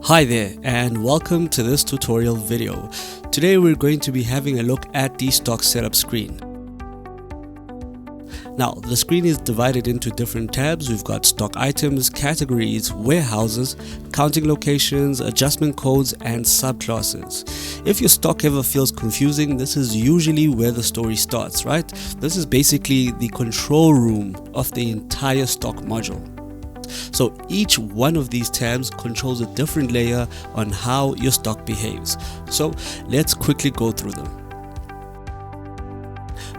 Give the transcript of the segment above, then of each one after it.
Hi there and welcome to this tutorial video. Today we're going to be having a look at the stock setup screen. Now the screen is divided into different tabs. We've got stock items, categories, warehouses, counting locations, adjustment codes and subclasses. If your stock ever feels confusing, this is usually where the story starts, right? This is basically the control room of the entire stock module. So each one of these tabs controls a different layer on how your stock behaves. So let's quickly go through them.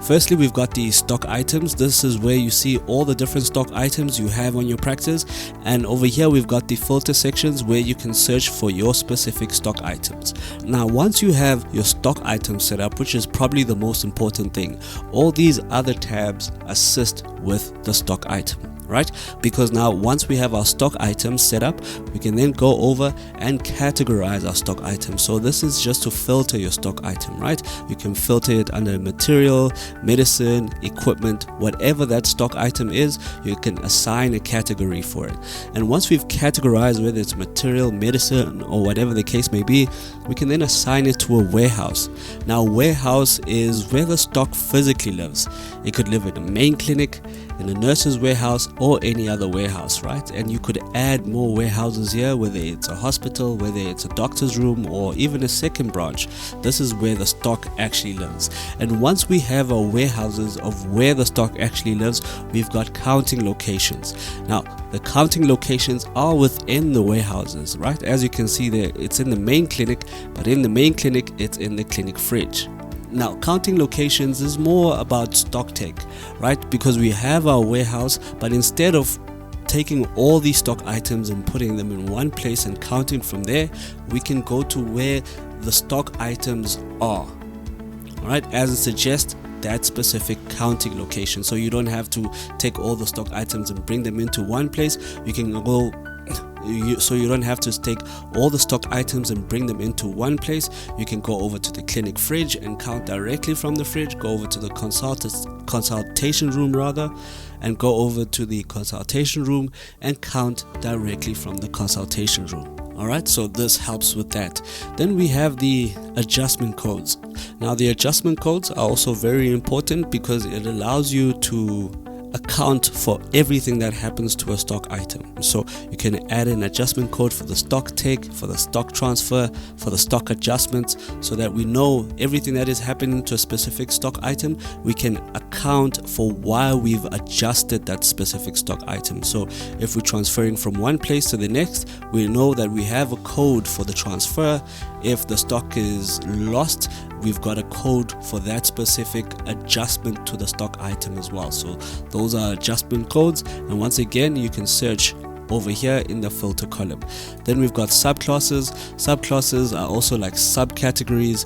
Firstly, we've got the stock items. This is where you see all the different stock items you have on your practice, and over here we've got the filter sections where you can search for your specific stock items. Now once you have your stock items set up, which is probably the most important thing, all these other tabs assist with the stock item, right? Because now once we have our stock items set up, we can then go over and categorize our stock items. So this is just to filter your stock item, right? You can filter it under material, medicine, equipment, whatever that stock item is, you can assign a category for it. And once we've categorized whether it's material, medicine, or whatever the case may be, we can then assign it to a warehouse. Now warehouse is where the stock physically lives. It could live in a main clinic, in a nurse's warehouse, or any other warehouse, right? And you could add more warehouses here, whether it's a hospital, whether it's a doctor's room, or even a second branch. This is where the stock actually lives. And once we have our warehouses of where the stock actually lives, we've got counting locations. Now the counting locations are within the warehouses, right? As you can see there, it's in the main clinic, but in the main clinic it's in the clinic fridge. Now counting locations is more about stock take, right? Because we have our warehouse, but instead of taking all these stock items and putting them in one place and counting from there, we can go to where the stock items are, all right, as it suggests that specific counting location. So you don't have to take all the stock items and bring them into one place. You can go so you don't have to take all the stock items and bring them into one place. You can go over to the clinic fridge and count directly from the fridge, go over to the consultation room rather, and go over to the consultation room and count directly from the consultation room. Alright, so this helps with that. Then we have the adjustment codes. Now the adjustment codes are also very important because it allows you to account for everything that happens to a stock item. So you can add an adjustment code for the stock take, for the stock transfer, for the stock adjustments, so that we know everything that is happening to a specific stock item. We can account for why we've adjusted that specific stock item. So if we're transferring from one place to the next, we know that we have a code for the transfer. If the stock is lost, we've got a code for that specific adjustment to the stock item as well. So those are adjustment codes, and once again you can search over here in the filter column. Then we've got subclasses. Subclasses are also like subcategories.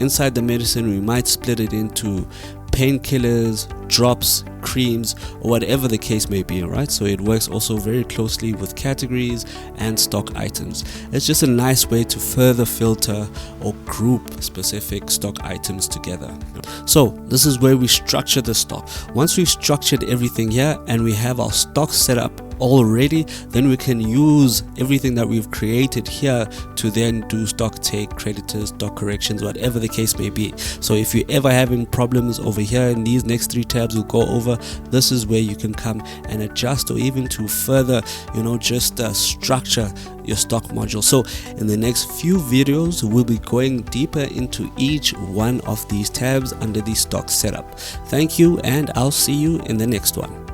Inside the medicine we might split it into painkillers, drops, creams, or whatever the case may be, right? So it works also very closely with categories and stock items. It's just a nice way to further filter or group specific stock items together. So this is where we structure the stock. Once we've structured everything here and we have our stock set up already, then we can use everything that we've created here to then do stock take, creditors, stock corrections, whatever the case may be. So if you're ever having problems over here in these next three tabs we'll go over, this is where you can come and adjust, or even to further just structure your stock module. So in the next few videos we'll be going deeper into each one of these tabs under the stock setup. Thank you, and I'll see you in the next one.